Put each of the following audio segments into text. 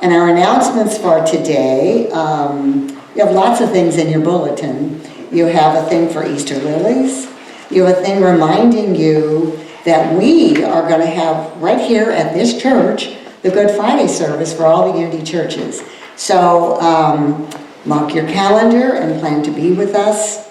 And our announcements for today, you have lots of things in your bulletin. You have a thing for Easter lilies. You have a thing reminding you that we are going to have right here at this church the Good Friday service for all the Unity churches. So mark your calendar and plan to be with us.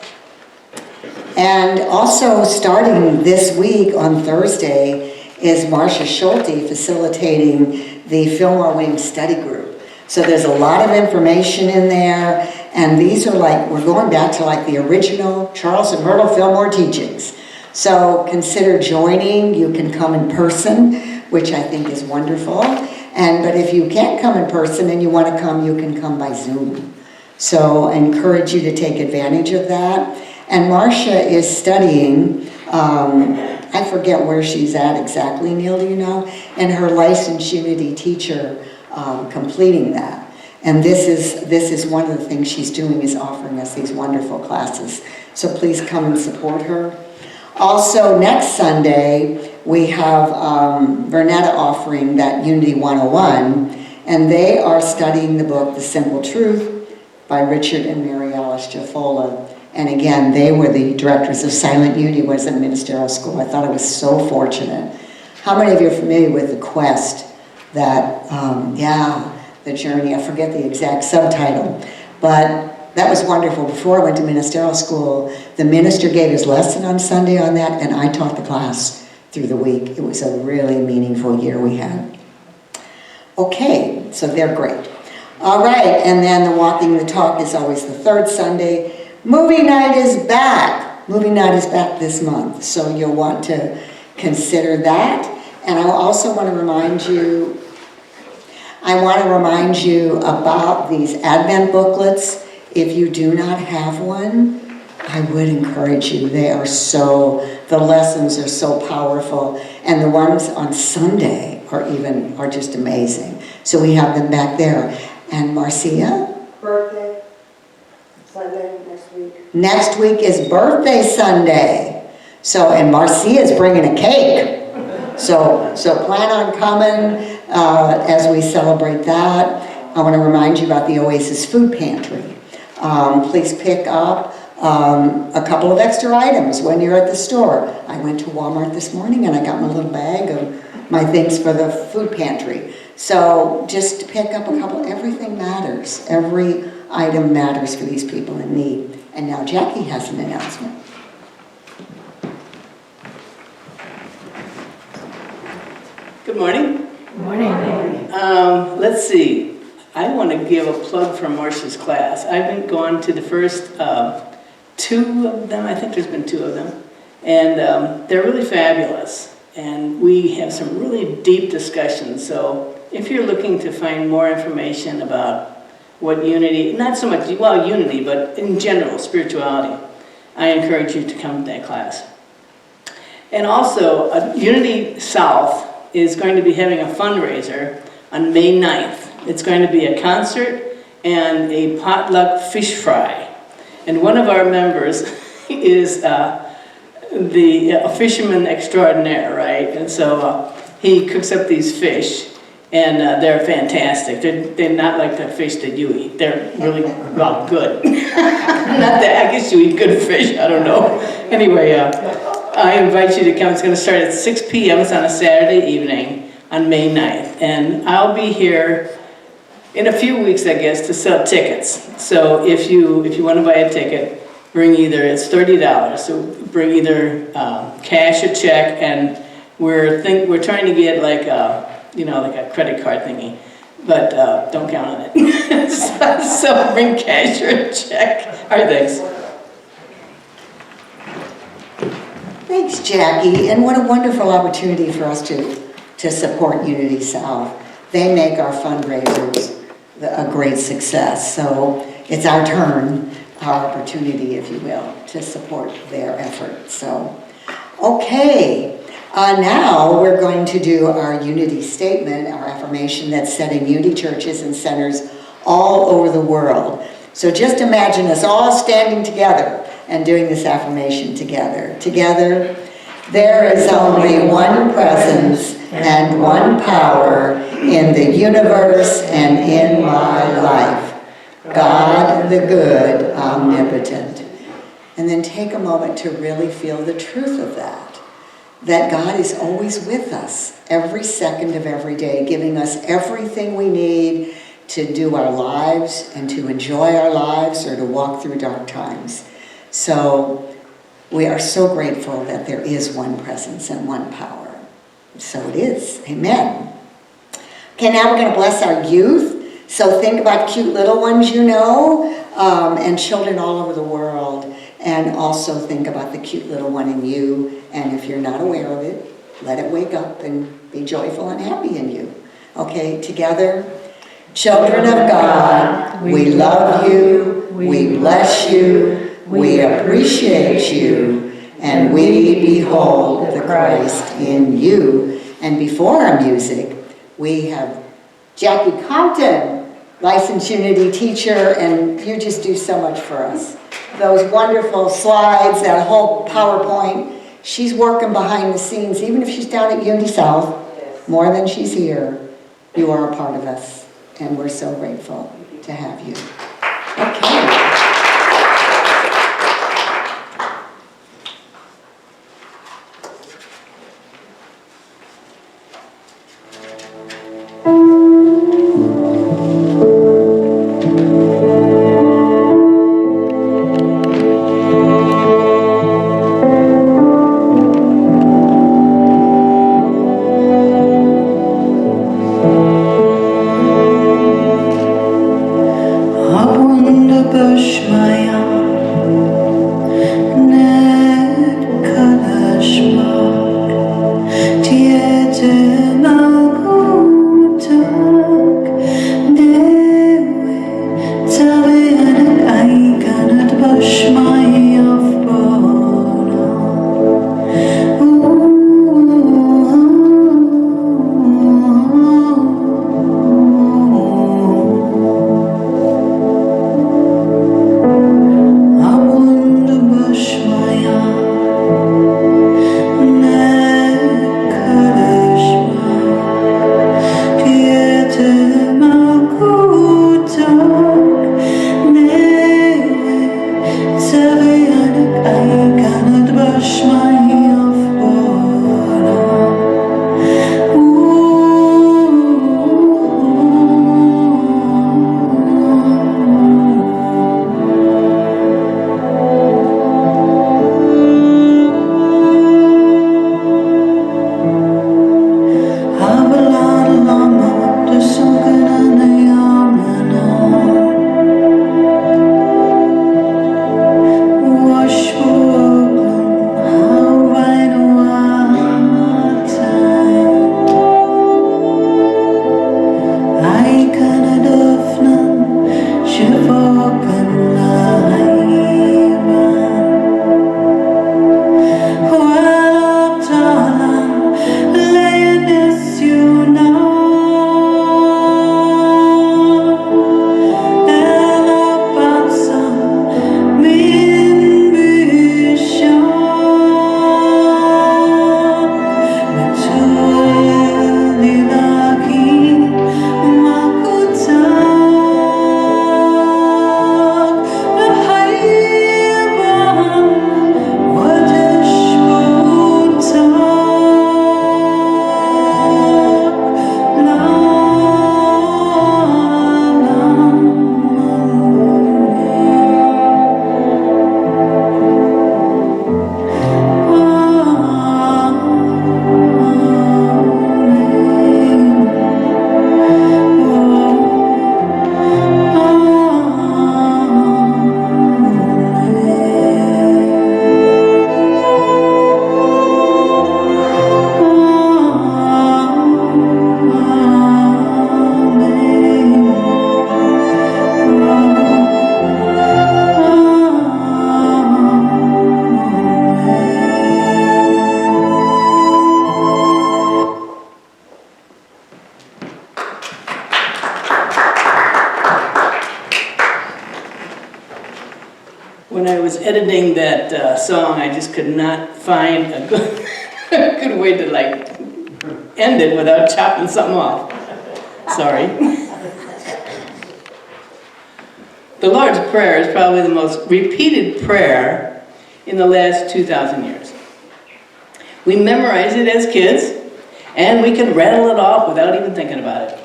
And also starting this week on Thursday is Marcia Schulte facilitating the Fillmore Wing Study Group. So there's a lot of information in there, and these are like, we're going back to like the original Charles and Myrtle Fillmore teachings. So consider joining. You can come in person, which I think is wonderful. But if you can't come in person and you want to come, you can come by Zoom. So I encourage you to take advantage of that. And Marcia is studying, I forget where she's at exactly, Neil, do you know? And her licensed Unity teacher completing that. And this is one of the things she's doing, is offering us these wonderful classes. So please come and support her. Also, next Sunday, we have Vernetta offering that Unity 101, and they are studying the book, The Simple Truth, by Richard and Mary Alice Jaffola. And again, they were the directors of Silent Unity when I was in ministerial school. I thought I was so fortunate. How many of you are familiar with The Quest? That, The Journey, I forget the exact subtitle, but that was wonderful. Before I went to ministerial school, the minister gave his lesson on Sunday on that, and I taught the class through the week. It was a really meaningful year we had. Okay, so they're great. All right, and then the Walking the Talk is always the third Sunday. Movie night is back. Movie night is back this month, so you'll want to consider that. And I also want to remind you, about these Advent booklets. If you do not have one, I would encourage you. The lessons are so powerful, and the ones on Sunday are just amazing. So we have them back there. And Marcia? Birthday Sunday next week. Next week is birthday Sunday. So, and Marcia's bringing a cake. So plan on coming as we celebrate that. I want to remind you about the Oasis Food Pantry. Please pick up a couple of extra items when you're at the store. I went to Walmart this morning and I got my little bag of my things for the food pantry. So just pick up a couple. Everything matters. Every item matters for these people in need. And now Jackie has an announcement. Good morning. Good morning. Let's see. I want to give a plug for Marcia's class. I've been gone to the first two of them. I think there's been two of them. And they're really fabulous. And we have some really deep discussions. So if you're looking to find more information about what Unity, not so much, Unity, but in general, spirituality, I encourage you to come to that class. And also, Unity South is going to be having a fundraiser on May 9th. It's going to be a concert and a potluck fish fry. And one of our members is a fisherman extraordinaire, right? And so he cooks up these fish, and they're fantastic. They're not like the fish that you eat. They're really, good. Not that, I guess you eat good fish, I don't know. Anyway, I invite you to come. It's going to start at 6 p.m. It's on a Saturday evening on May 9th. And I'll be here in a few weeks, I guess, to sell tickets. So if you want to buy a ticket, bring it's $30. So bring either cash or check, and we're trying to get like a credit card thingy, but don't count on it. so bring cash or a check. All right, thanks. Thanks, Jackie. And what a wonderful opportunity for us to support Unity South. They make our fundraisers a great success. So it's our turn, our opportunity, if you will, to support their efforts. So, okay. Now we're going to do our Unity Statement, our affirmation that's set in Unity churches and centers all over the world. So just imagine us all standing together and doing this affirmation together. Together, There is only one presence and one power in the universe and in my life. God the good, omnipotent. And then take a moment to really feel the truth of that. That God is always with us every second of every day, giving us everything we need to do our lives and to enjoy our lives or to walk through dark times. So we are so grateful that there is one presence and one power. So it is. Amen. Okay, now we're going to bless our youth. So think about cute little ones you know, and children all over the world. And also think about the cute little one in you. And if you're not aware of it, let it wake up and be joyful and happy in you. Okay, together. Children of God, we love you, we bless you, we appreciate you, and we behold the Christ in you. And before our music, we have Jackie Compton, licensed Unity teacher, and you just do so much for us. Those wonderful slides, that whole PowerPoint, she's working behind the scenes, even if she's down at Unity South, more than she's here. You are a part of us, and we're so grateful to have you. Okay. when I was editing that song, I just could not find a good, a good way to like end it without chopping something off. Sorry. The Lord's Prayer is probably the most repeated prayer in the last 2,000 years. We memorize it as kids, and we can rattle it off without even thinking about it.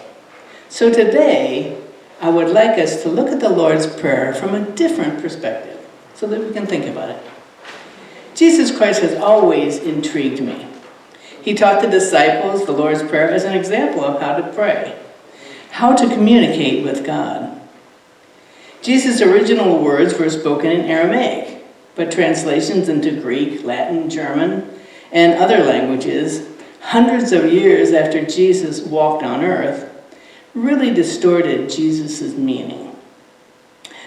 So today, I would like us to look at the Lord's Prayer from a different perspective, so that we can think about it. Jesus Christ has always intrigued me. He taught the disciples the Lord's Prayer as an example of how to pray, how to communicate with God. Jesus' original words were spoken in Aramaic, but translations into Greek, Latin, German, and other languages, hundreds of years after Jesus walked on earth, really distorted Jesus' meaning.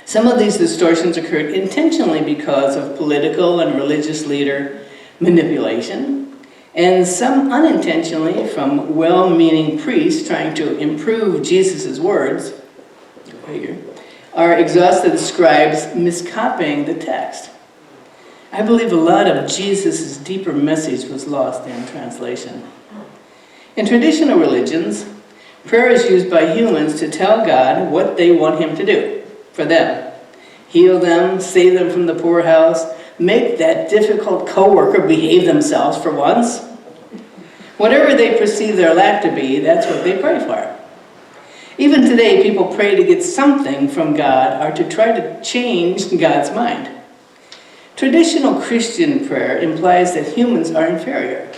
Some of these distortions occurred intentionally because of political and religious leader manipulation, and some unintentionally from well-meaning priests trying to improve Jesus' words, or exhausted scribes miscopying the text. I believe a lot of Jesus' deeper message was lost in translation. In traditional religions, prayer is used by humans to tell God what they want Him to do for them. Heal them, save them from the poorhouse, make that difficult coworker behave themselves for once. Whatever they perceive their lack to be, that's what they pray for. Even today, people pray to get something from God or to try to change God's mind. Traditional Christian prayer implies that humans are inferior,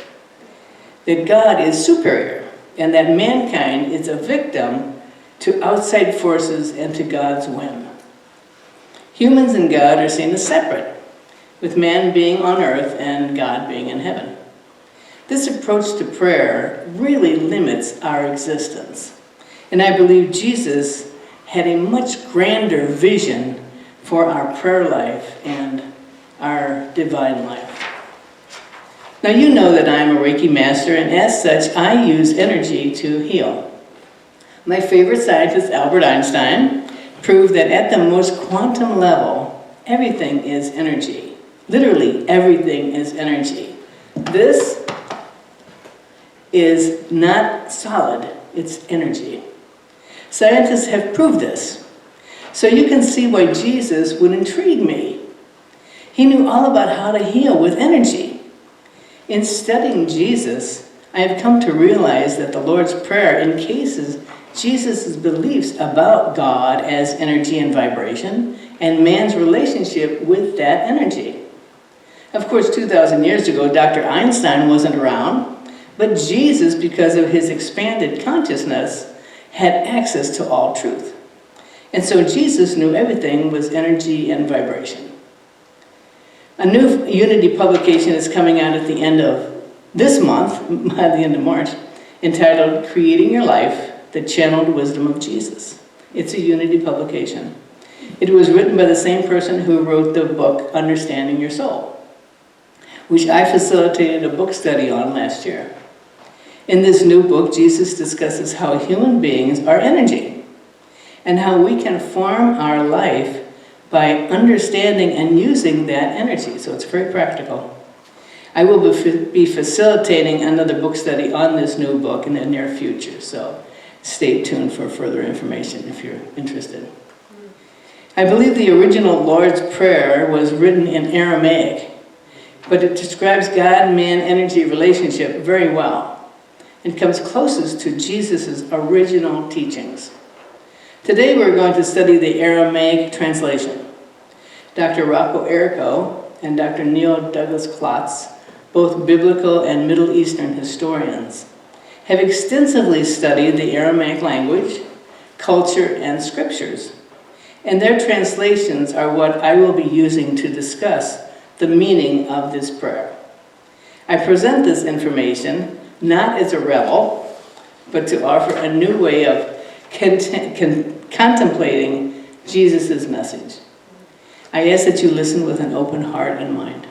that God is superior, and that mankind is a victim to outside forces and to God's whim. Humans and God are seen as separate, with man being on earth and God being in heaven. This approach to prayer really limits our existence. And I believe Jesus had a much grander vision for our prayer life and our divine life. Now you know that I'm a Reiki master, and as such, I use energy to heal. My favorite scientist, Albert Einstein, proved that at the most quantum level, everything is energy. Literally, everything is energy. This is not solid, it's energy. Scientists have proved this. So you can see why Jesus would intrigue me. He knew all about how to heal with energy. In studying Jesus, I have come to realize that the Lord's Prayer encases Jesus' beliefs about God as energy and vibration, and man's relationship with that energy. Of course, 2,000 years ago, Dr. Einstein wasn't around, but Jesus, because of his expanded consciousness, had access to all truth. And so Jesus knew everything was energy and vibration. A new Unity publication is coming out at the end of this month, by the end of March, entitled Creating Your Life, the Channeled Wisdom of Jesus. It's a Unity publication. It was written by the same person who wrote the book Understanding Your Soul, which I facilitated a book study on last year. In this new book, Jesus discusses how human beings are energy and how we can form our life by understanding and using that energy. So it's very practical. I will be facilitating another book study on this new book in the near future, so stay tuned for further information if you're interested. I believe the original Lord's Prayer was written in Aramaic, but it describes God-man energy relationship very well and comes closest to Jesus' original teachings. Today we're going to study the Aramaic translation. Dr. Rocco Errico and Dr. Neil Douglas Klotz, both biblical and Middle Eastern historians, have extensively studied the Aramaic language, culture, and scriptures, and their translations are what I will be using to discuss the meaning of this prayer. I present this information not as a rebel, but to offer a new way of contemplating Jesus' message. I ask that you listen with an open heart and mind.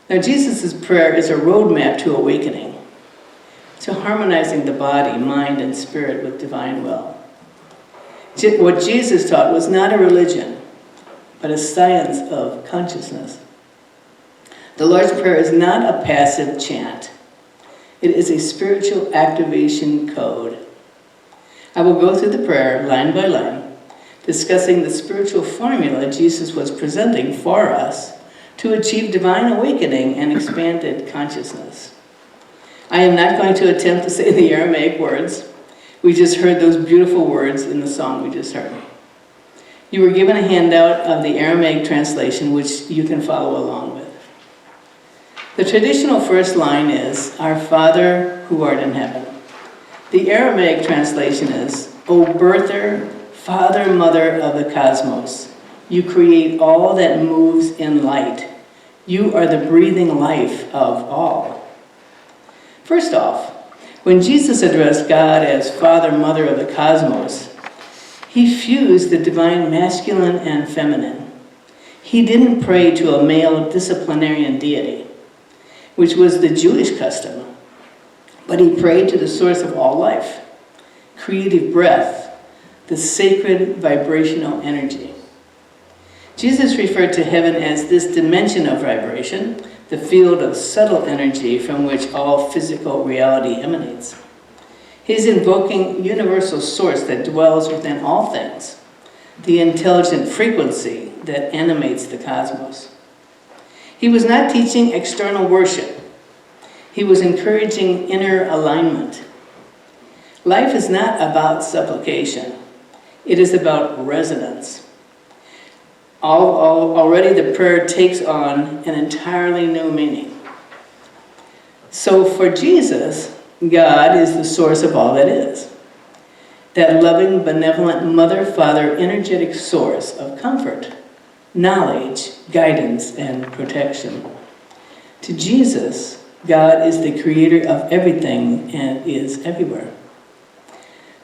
Now, Jesus' prayer is a roadmap to awakening, to harmonizing the body, mind, and spirit with divine will. What Jesus taught was not a religion, but a science of consciousness. The Lord's Prayer is not a passive chant. It is a spiritual activation code. I will go through the prayer line by line, discussing the spiritual formula Jesus was presenting for us to achieve divine awakening and expanded consciousness. I am not going to attempt to say the Aramaic words. We just heard those beautiful words in the song we just heard. You were given a handout of the Aramaic translation, which you can follow along with. The traditional first line is, Our Father who art in heaven. The Aramaic translation is, O birther, Father, Mother of the cosmos. You create all that moves in light. You are the breathing life of all. First off, when Jesus addressed God as Father, Mother of the cosmos, he fused the divine masculine and feminine. He didn't pray to a male disciplinarian deity, which was the Jewish custom, but he prayed to the source of all life, creative breath, the sacred vibrational energy. Jesus referred to heaven as this dimension of vibration, the field of subtle energy from which all physical reality emanates. He's invoking universal source that dwells within all things, the intelligent frequency that animates the cosmos. He was not teaching external worship. He was encouraging inner alignment. Life is not about supplication. It is about resonance. Already the prayer takes on an entirely new meaning. So for Jesus, God is the source of all that is. That loving, benevolent mother, father, energetic source of comfort, knowledge, guidance, and protection. To Jesus, God is the creator of everything and is everywhere.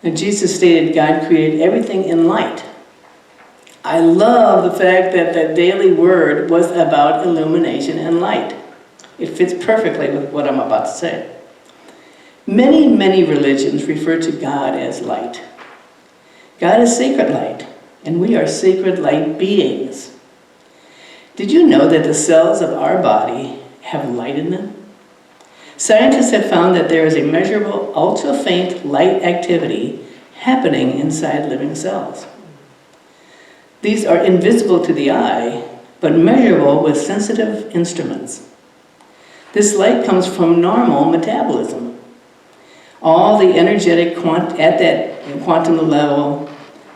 Now, Jesus stated God created everything in light. I love the fact that the daily word was about illumination and light. It fits perfectly with what I'm about to say. Many, many religions refer to God as light. God is sacred light, and we are sacred light beings. Did you know that the cells of our body have light in them? Scientists have found that there is a measurable ultra-faint light activity happening inside living cells. These are invisible to the eye, but measurable with sensitive instruments. This light comes from normal metabolism. All the energetic at that quantum level,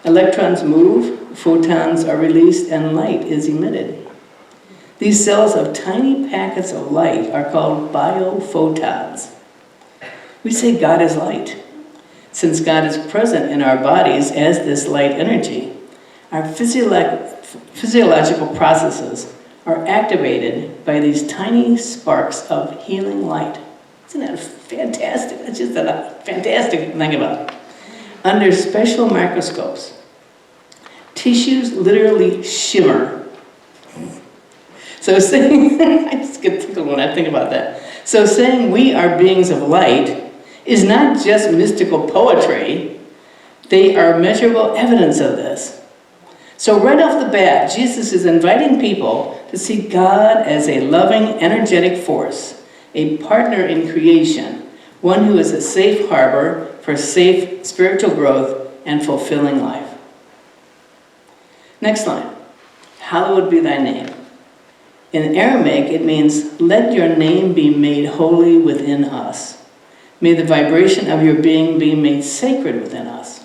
electrons move, photons are released, and light is emitted. These cells of tiny packets of light are called biophotons. We say God is light. Since God is present in our bodies as this light energy, our physiological processes are activated by these tiny sparks of healing light. Isn't that fantastic? That's just a fantastic thing about it. Under special microscopes, tissues literally shimmer. So saying, I just get tickled when I think about that. So saying we are beings of light is not just mystical poetry, they are measurable evidence of this. So right off the bat, Jesus is inviting people to see God as a loving, energetic force, a partner in creation, one who is a safe harbor for safe spiritual growth and fulfilling life. Next line, hallowed be thy name. In Aramaic, it means, let your name be made holy within us. May the vibration of your being be made sacred within us.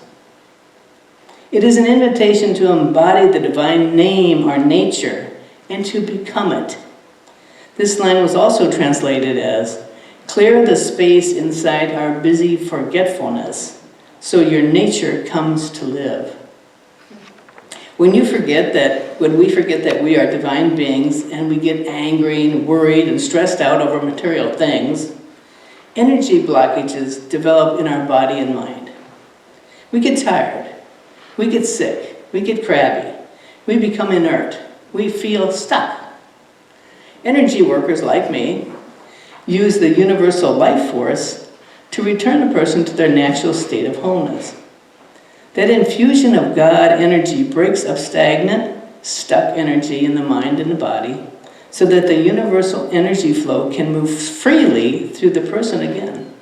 It is an invitation to embody the divine name or nature and to become it. This line was also translated as, clear the space inside our busy forgetfulness so your nature comes to live. When we forget that we are divine beings and we get angry and worried and stressed out over material things, energy blockages develop in our body and mind. We get tired. We get sick, we get crabby, we become inert, we feel stuck. Energy workers like me use the universal life force to return a person to their natural state of wholeness. That infusion of God energy breaks up stagnant, stuck energy in the mind and the body, so that the universal energy flow can move freely through the person again.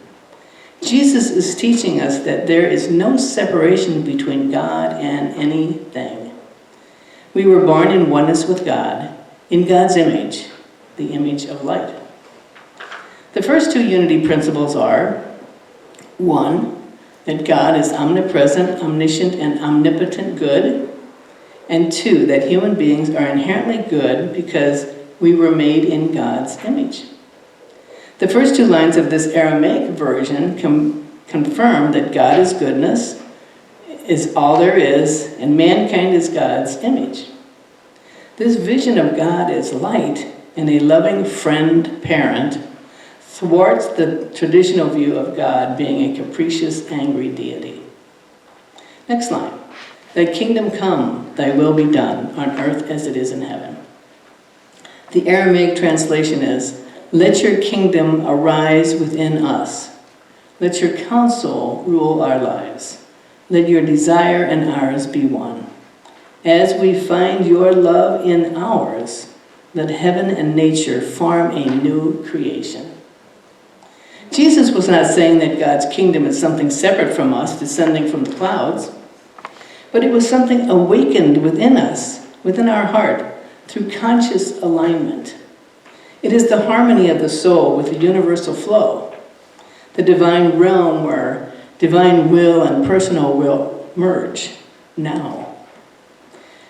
Jesus is teaching us that there is no separation between God and anything. We were born in oneness with God, in God's image, the image of light. The first two unity principles are, 1, that God is omnipresent, omniscient, and omnipotent good, and 2, that human beings are inherently good because we were made in God's image. The first two lines of this Aramaic version confirm that God is goodness, is all there is, and mankind is God's image. This vision of God as light and a loving friend, parent, thwarts the traditional view of God being a capricious, angry deity. Next line. Thy kingdom come, thy will be done, on earth as it is in heaven. The Aramaic translation is, let your kingdom arise within us. Let your counsel rule our lives. Let your desire and ours be one. As we find your love in ours, let heaven and nature form a new creation. Jesus was not saying that God's kingdom is something separate from us, descending from the clouds, but it was something awakened within us, within our heart, through conscious alignment. It is the harmony of the soul with the universal flow, the divine realm where divine will and personal will merge now.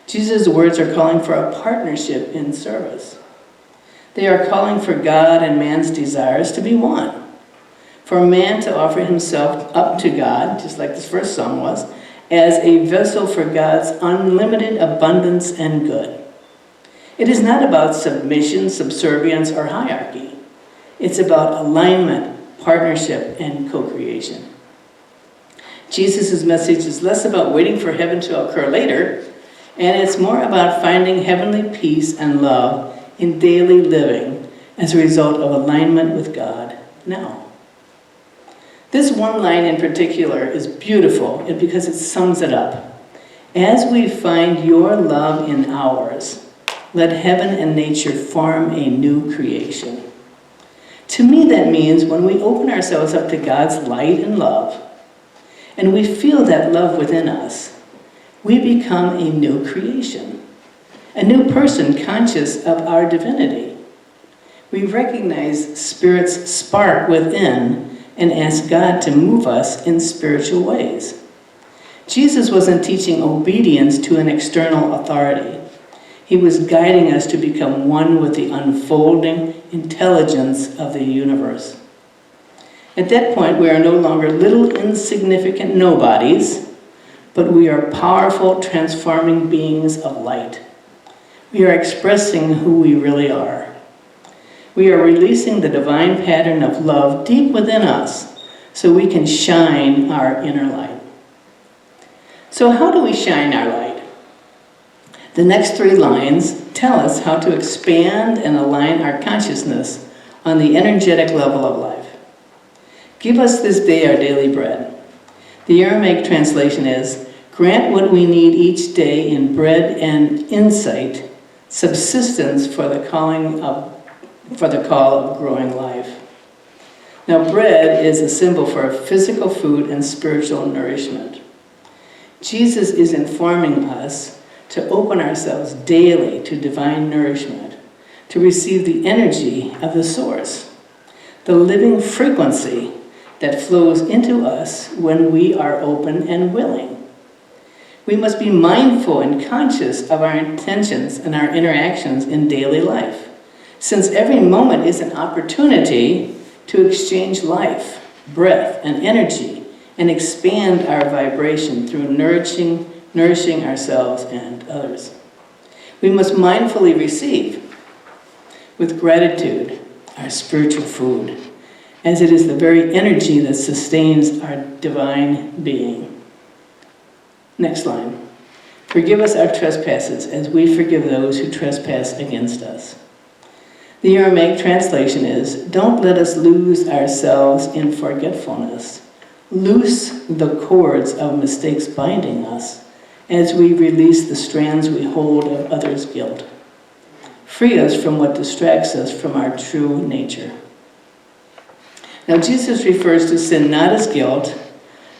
Jesus' words are calling for a partnership in service. They are calling for God and man's desires to be one. For man to offer himself up to God, just like this first song was, as a vessel for God's unlimited abundance and good. It is not about submission, subservience, or hierarchy. It's about alignment, partnership, and co-creation. Jesus' message is less about waiting for heaven to occur later, and it's more about finding heavenly peace and love in daily living as a result of alignment with God now. This one line in particular is beautiful because it sums it up. As we find your love in ours, let heaven and nature form a new creation. To me, that means when we open ourselves up to God's light and love, and we feel that love within us, we become a new creation, a new person conscious of our divinity. We recognize Spirit's spark within and ask God to move us in spiritual ways. Jesus wasn't teaching obedience to an external authority. He was guiding us to become one with the unfolding intelligence of the universe. At that point, we are no longer little insignificant nobodies, but we are powerful, transforming beings of light. We are expressing who we really are. We are releasing the divine pattern of love deep within us so we can shine our inner light. So how do we shine our light? The next 3 lines tell us how to expand and align our consciousness on the energetic level of life. Give us this day our daily bread. The Aramaic translation is, grant what we need each day in bread and insight, subsistence for the call of growing life. Now, bread is a symbol for physical food and spiritual nourishment. Jesus is informing us to open ourselves daily to divine nourishment, to receive the energy of the source, the living frequency that flows into us when we are open and willing. We must be mindful and conscious of our intentions and our interactions in daily life, since every moment is an opportunity to exchange life, breath, and energy, and expand our vibration through nourishing ourselves and others. We must mindfully receive, with gratitude, our spiritual food, as it is the very energy that sustains our divine being. Next line. Forgive us our trespasses as we forgive those who trespass against us. The Aramaic translation is, don't let us lose ourselves in forgetfulness. Loose the cords of mistakes binding us, as we release the strands we hold of others' guilt. Free us from what distracts us from our true nature. Now, Jesus refers to sin not as guilt,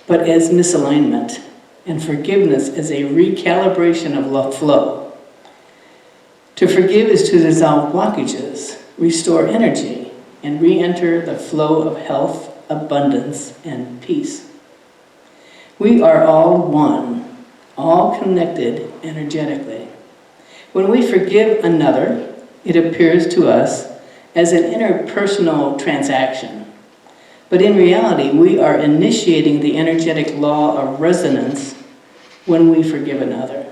but as misalignment, and forgiveness as a recalibration of love flow. To forgive is to dissolve blockages, restore energy, and re-enter the flow of health, abundance, and peace. We are all one, all connected energetically. When we forgive another, it appears to us as an interpersonal transaction. But in reality, we are initiating the energetic law of resonance when we forgive another.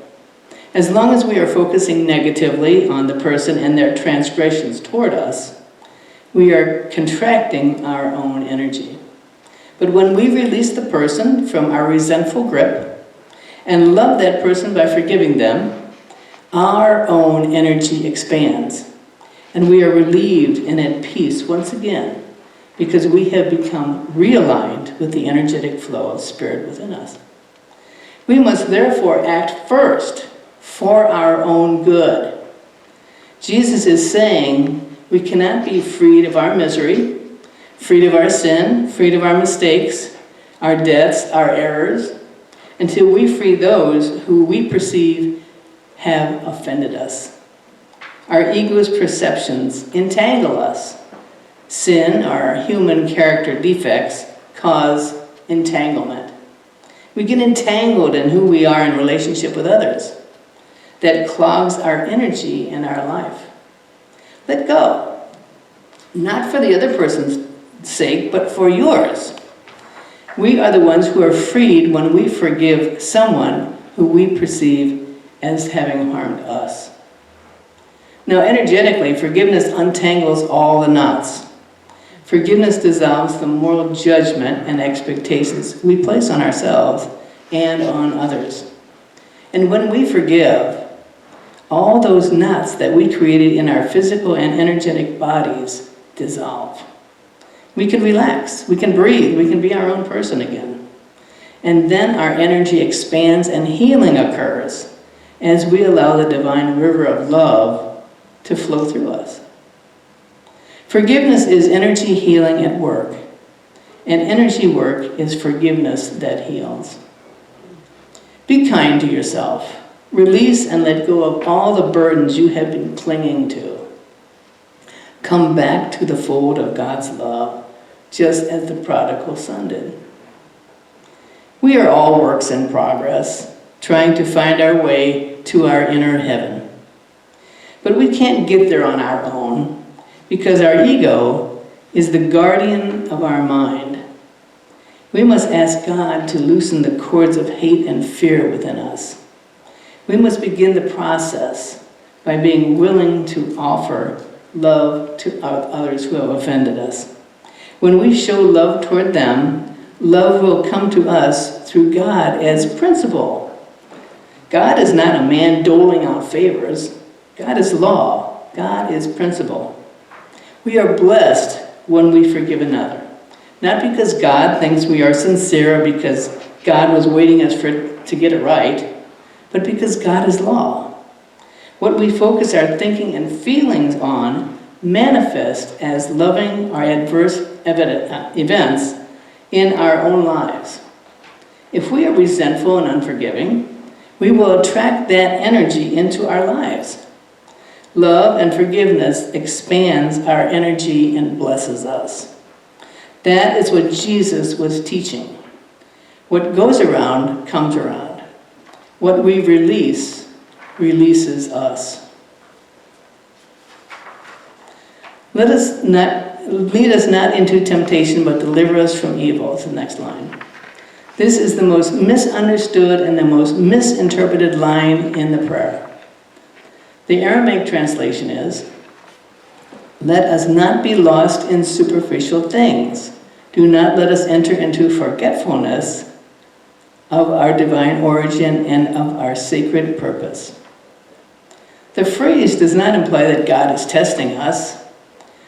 As long as we are focusing negatively on the person and their transgressions toward us, we are contracting our own energy. But when we release the person from our resentful grip and love that person by forgiving them, our own energy expands, and we are relieved and at peace once again, because we have become realigned with the energetic flow of spirit within us. We must therefore act first for our own good. Jesus is saying we cannot be freed of our misery, freed of our sin, freed of our mistakes, our debts, our errors, until we free those who we perceive have offended us. Our ego's perceptions entangle us. Sin, our human character defects, cause entanglement. We get entangled in who we are in relationship with others. That clogs our energy in our life. Let go. Not for the other person's sake, but for yours. We are the ones who are freed when we forgive someone who we perceive as having harmed us. Now, energetically, forgiveness untangles all the knots. Forgiveness dissolves the moral judgment and expectations we place on ourselves and on others. And when we forgive, all those knots that we created in our physical and energetic bodies dissolve. We can relax, we can breathe, we can be our own person again. And then our energy expands and healing occurs as we allow the divine river of love to flow through us. Forgiveness is energy healing at work, and energy work is forgiveness that heals. Be kind to yourself. Release and let go of all the burdens you have been clinging to. Come back to the fold of God's love, just as the prodigal son did. We are all works in progress, trying to find our way to our inner heaven. But we can't get there on our own, because our ego is the guardian of our mind. We must ask God to loosen the cords of hate and fear within us. We must begin the process by being willing to offer love to others who have offended us. When we show love toward them, love will come to us through God as principle. God is not a man doling out favors. God is law. God is principle. We are blessed when we forgive another. Not because God thinks we are sincere or because God was waiting us to get it right, but because God is law. What we focus our thinking and feelings on manifest as loving or adverse events in our own lives. If we are resentful and unforgiving, we will attract that energy into our lives. Love and forgiveness expands our energy and blesses us. That is what Jesus was teaching. What goes around comes around. What we release releases us. Lead us not into temptation, but deliver us from evil. It's the next line. This is the most misunderstood and the most misinterpreted line in the prayer. The Aramaic translation is, let us not be lost in superficial things. Do not let us enter into forgetfulness of our divine origin and of our sacred purpose. The phrase does not imply that God is testing us,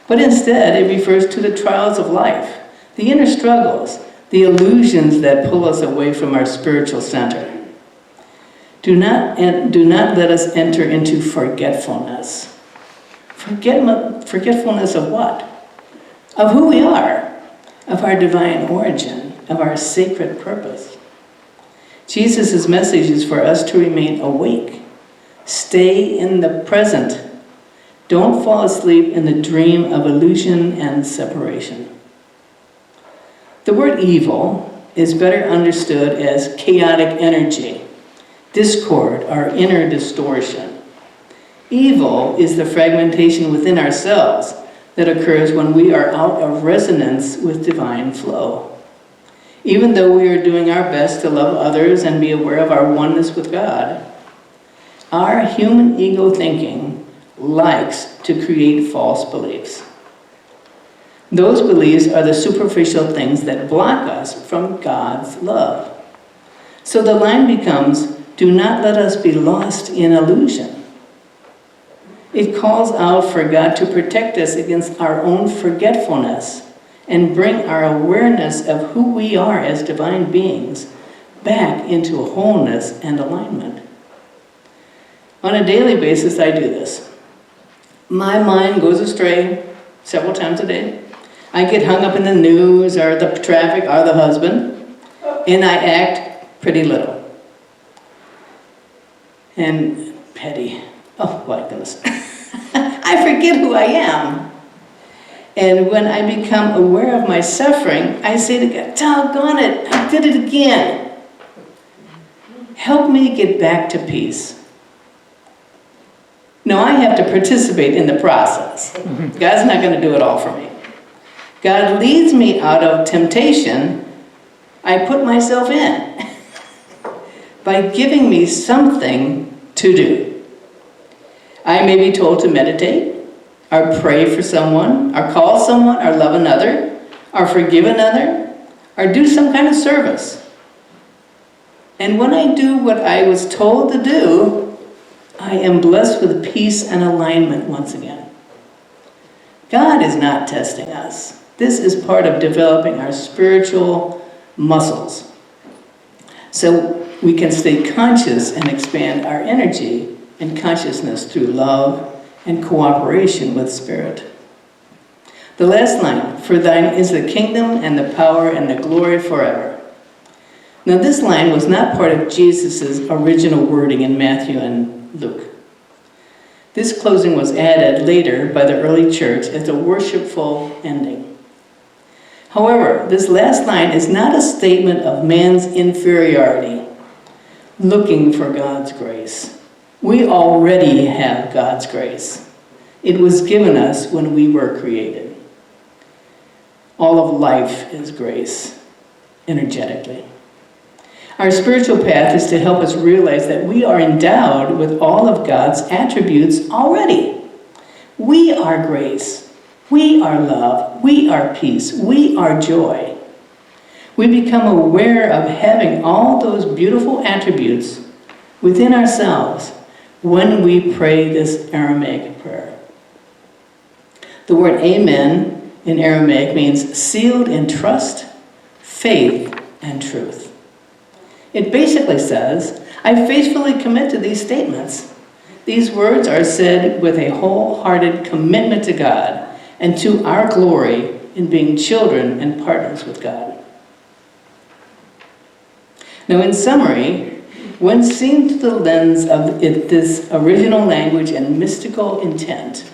but instead it refers to the trials of life, the inner struggles, the illusions that pull us away from our spiritual center. Do not let us enter into forgetfulness. Forgetfulness of what? Of who we are, of our divine origin, of our sacred purpose. Jesus' message is for us to remain awake. Stay in the present. Don't fall asleep in the dream of illusion and separation. The word evil is better understood as chaotic energy, discord, or inner distortion. Evil is the fragmentation within ourselves that occurs when we are out of resonance with divine flow. Even though we are doing our best to love others and be aware of our oneness with God, our human ego thinking likes to create false beliefs. Those beliefs are the superficial things that block us from God's love. So the line becomes, do not let us be lost in illusion. It calls out for God to protect us against our own forgetfulness and bring our awareness of who we are as divine beings back into wholeness and alignment. On a daily basis, I do this. My mind goes astray several times a day. I get hung up in the news or the traffic or the husband, and I act pretty little. And petty. Oh, my goodness. I forget who I am. And when I become aware of my suffering, I say to God, doggone it, I did it again. Help me get back to peace. No, I have to participate in the process. God's not going to do it all for me. God leads me out of temptation. I put myself in by giving me something to do. I may be told to meditate, or pray for someone, or call someone, or love another, or forgive another, or do some kind of service. And when I do what I was told to do, I am blessed with peace and alignment once again. God is not testing us. This is part of developing our spiritual muscles, so we can stay conscious and expand our energy and consciousness through love and cooperation with Spirit. The last line, for thine is the kingdom and the power and the glory forever. Now this line was not part of Jesus' original wording in Matthew and Luke. This closing was added later by the early church as a worshipful ending. However, this last line is not a statement of man's inferiority, looking for God's grace. We already have God's grace. It was given us when we were created. All of life is grace, energetically. Our spiritual path is to help us realize that we are endowed with all of God's attributes already. We are grace. We are love. We are peace. We are joy. We become aware of having all those beautiful attributes within ourselves when we pray this Aramaic prayer. The word amen in Aramaic means sealed in trust, faith, and truth. It basically says, I faithfully commit to these statements. These words are said with a wholehearted commitment to God and to our glory in being children and partners with God. Now, in summary, when seen through the lens of this original language and mystical intent,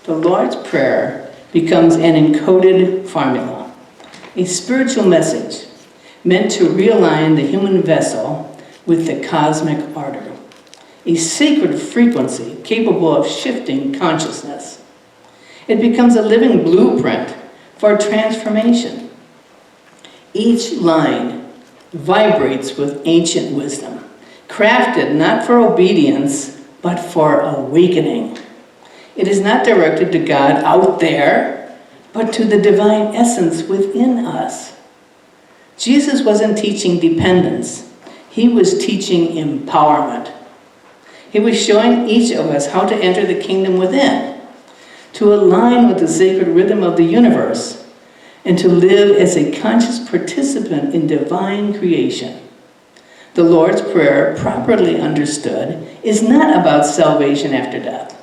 the Lord's Prayer becomes an encoded formula, a spiritual message meant to realign the human vessel with the cosmic order, a sacred frequency capable of shifting consciousness. It becomes a living blueprint for transformation. Each line vibrates with ancient wisdom, crafted not for obedience, but for awakening. It is not directed to God out there, but to the divine essence within us. Jesus wasn't teaching dependence. He was teaching empowerment. He was showing each of us how to enter the kingdom within, to align with the sacred rhythm of the universe, and to live as a conscious participant in divine creation. The Lord's Prayer, properly understood, is not about salvation after death.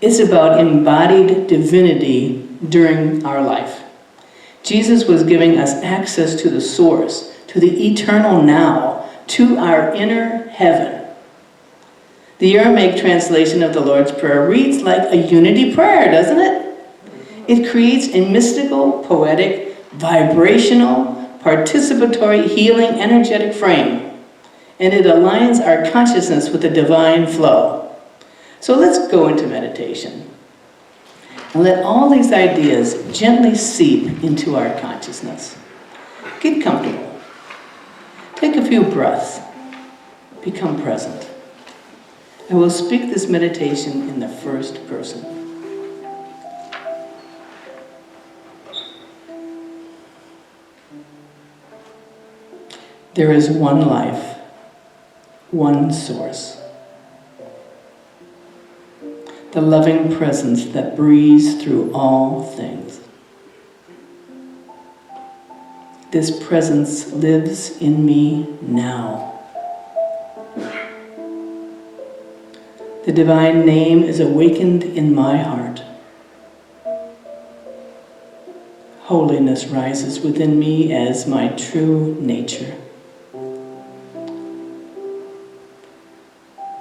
It's about embodied divinity during our life. Jesus was giving us access to the source, to the eternal now, to our inner heaven. The Aramaic translation of the Lord's Prayer reads like a unity prayer, doesn't it? It creates a mystical, poetic, vibrational, participatory, healing, energetic frame, and it aligns our consciousness with the divine flow. So let's go into meditation and let all these ideas gently seep into our consciousness. Get comfortable. Take a few breaths. Become present. I will speak this meditation in the first person. There is one life, one source. The loving presence that breathes through all things. This presence lives in me now. The divine name is awakened in my heart. Holiness rises within me as my true nature.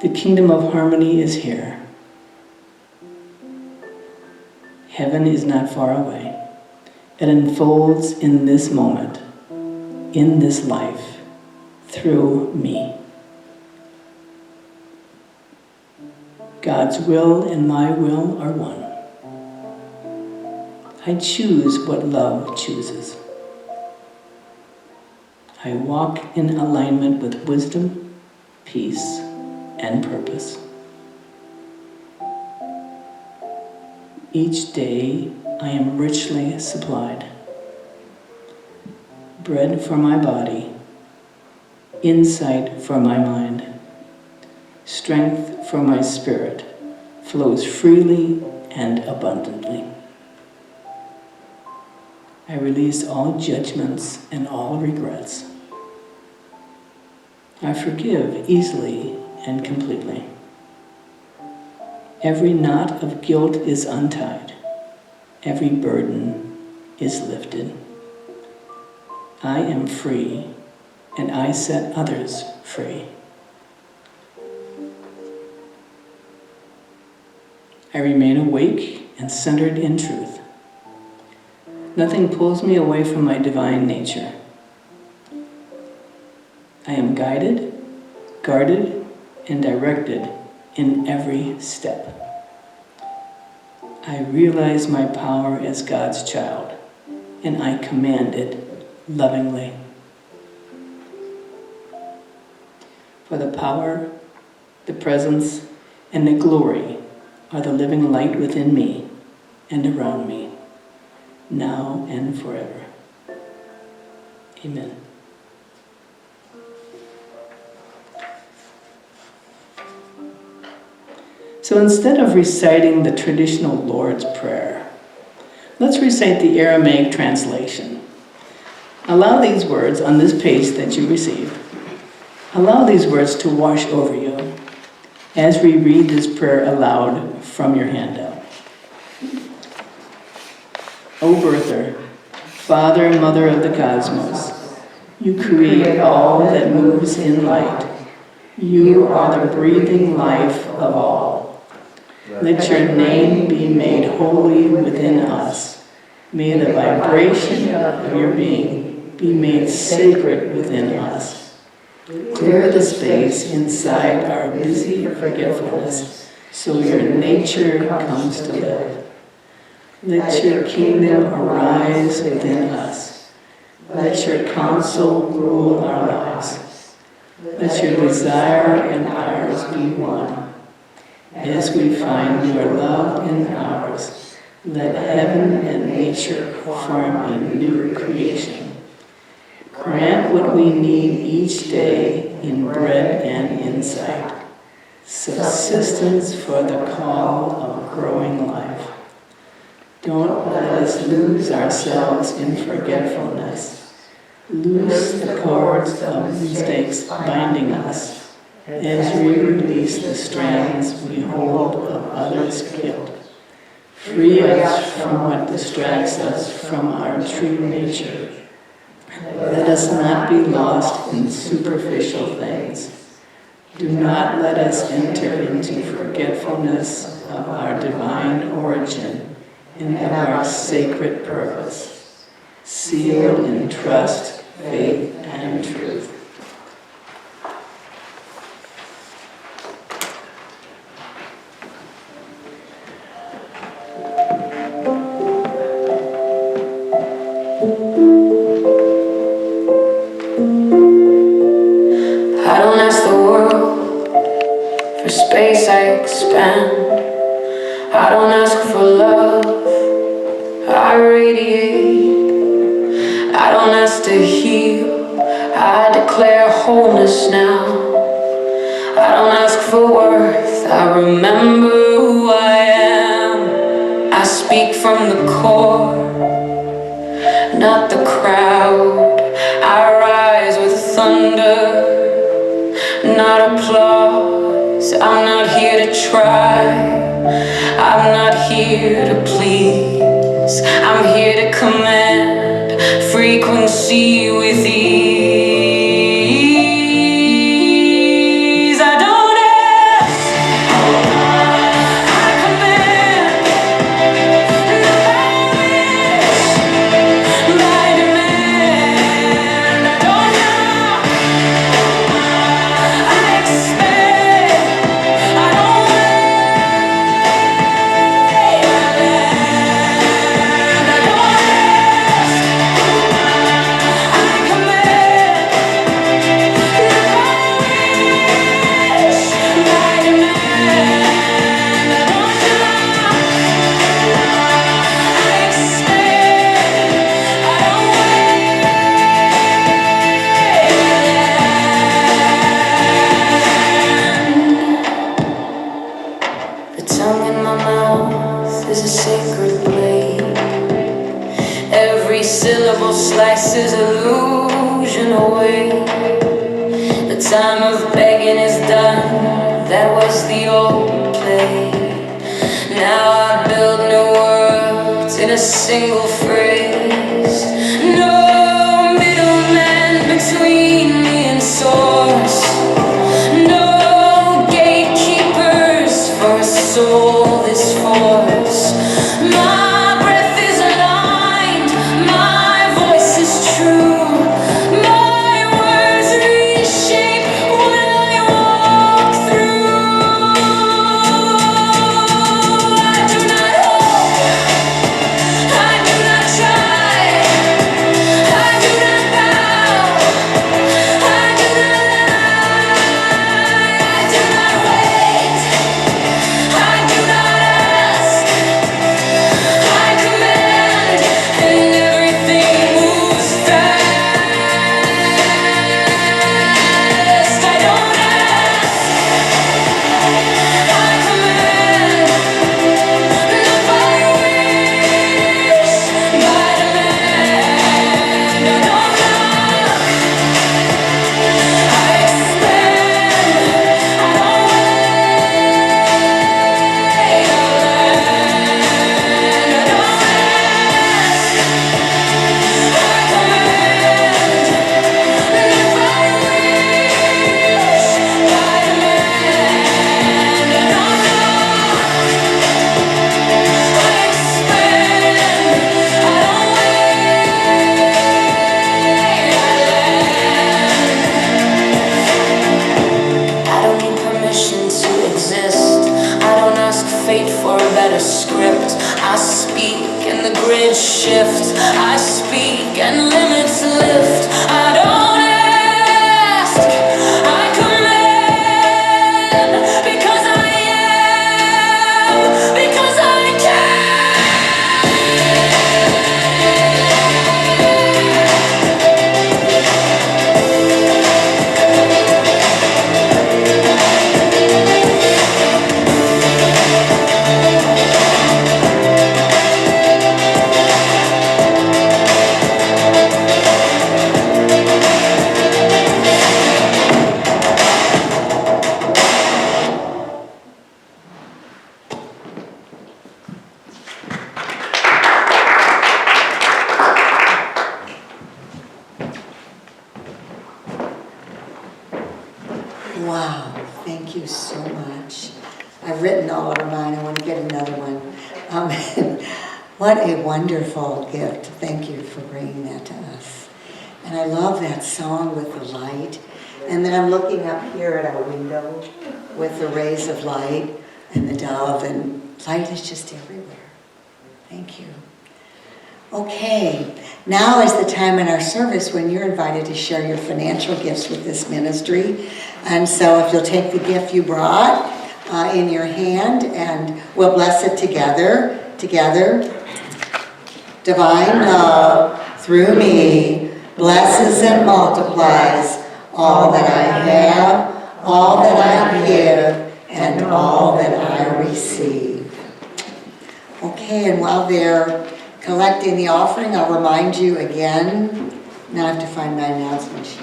The kingdom of harmony is here. Heaven is not far away. It unfolds in this moment, in this life, through me. God's will and my will are one. I choose what love chooses. I walk in alignment with wisdom, peace, and purpose. Each day I am richly supplied. Bread for my body, insight for my mind, strength for my spirit flows freely and abundantly. I release all judgments and all regrets. I forgive easily and completely. Every knot of guilt is untied. Every burden is lifted. I am free, and I set others free. I remain awake and centered in truth. Nothing pulls me away from my divine nature. I am guided, guarded, and directed in every step. I realize my power as God's child, and I command it lovingly. For the power, the presence, and the glory are the living light within me and around me, now and forever. Amen. So instead of reciting the traditional Lord's Prayer, let's recite the Aramaic translation. Allow these words on this page that you received. Allow these words to wash over you as we read this prayer aloud from your handout. O Birther, Father and Mother of the cosmos, you create all that moves in light. You are the breathing life of all. Let your name be made holy within us. May the vibration of your being be made sacred within us. Clear the space inside our busy forgetfulness so your nature comes to live. Let your kingdom arise within us. Let your counsel rule our lives. Let your desire and ours be one. As we find your love in ours, let heaven and nature form a new creation. Grant what we need each day in bread and insight, subsistence for the call of growing life. Don't let us lose ourselves in forgetfulness. Loose the cords of mistakes binding us, as we release the strands we hold of others' guilt. Free us from what distracts us from our true nature. Let us not be lost in superficial things. Do not let us enter into forgetfulness of our divine origin and of our sacred purpose, sealed in trust, faith, and truth. I don't ask the world for space, I expand. I don't ask for love, I radiate. I don't ask to heal, I declare wholeness now. I don't ask for worth, I remember who I am. I speak from the core, not the crowd. I rise with thunder, not applause. I'm not here to try, I'm not here to please. I'm here to command frequency with ease. I don't ask, I command. Not by demand. I don't knock, I expect. I don't wait, I land. I don't ask, I command. Not by demand. I don't knock, I expect. I don't wait. The tongue in my mouth is a sacred blade. Every syllable slices illusion away. The time of begging is done. That was the old play. Now I build new words in a single phrase. No middleman between me and source. No gatekeepers for a soul this force. My breath is aligned, my voice is true. My words reshape what I walk through. I do not hope, I do not try, I do not bow, I do not lie, I do not wait, I do not ask, I command, and everything moves fast. I don't ask, I command, not by wish, by demand. I don't knock, I expand. I don't wait, I land. I don't ask, I command, not by wish, by demand. I don't knock, I expand. I don't wait, I land. I don't need permission to exist. I don't ask fate for a better script. I speak and the grid shifts. I speak and limits lift. I don't ask, I command. Because I am, because I can. Thank you so much. I've written all over mine. I want to get another one. What a wonderful gift. Thank you for bringing that to us. And I love that song with the light. And then I'm looking up here at our window with the rays of light and the dove, and light is just everywhere. Thank you. Okay, now is the time in our service when you're invited to share your financial gifts with this ministry. And so if you'll take the gift you brought in your hand, and we'll bless it together. Divine love through me blesses and multiplies all that I have, all that I give, and all that I receive. Okay, and while they're collecting the offering, I'll remind you again. Now I have to find my announcement sheet.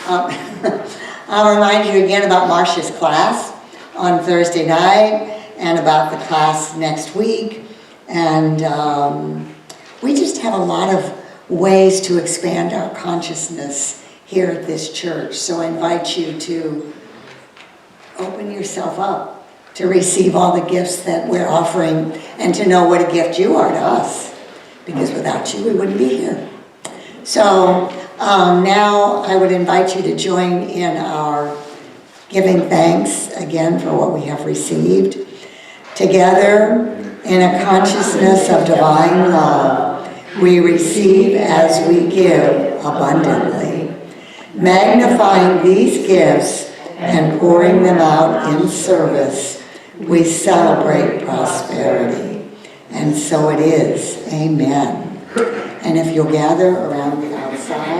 I'll remind you again about Marcia's class on Thursday night and about the class next week. And we just have a lot of ways to expand our consciousness here at this church. So I invite you to open yourself up to receive all the gifts that we're offering and to know what a gift you are to us. Because without you, we wouldn't be here. So now I would invite you to join in our giving thanks again for what we have received. Together, in a consciousness of divine love, we receive as we give abundantly. Magnifying these gifts and pouring them out in service, we celebrate prosperity. And so it is. Amen. And if you'll gather around the outside,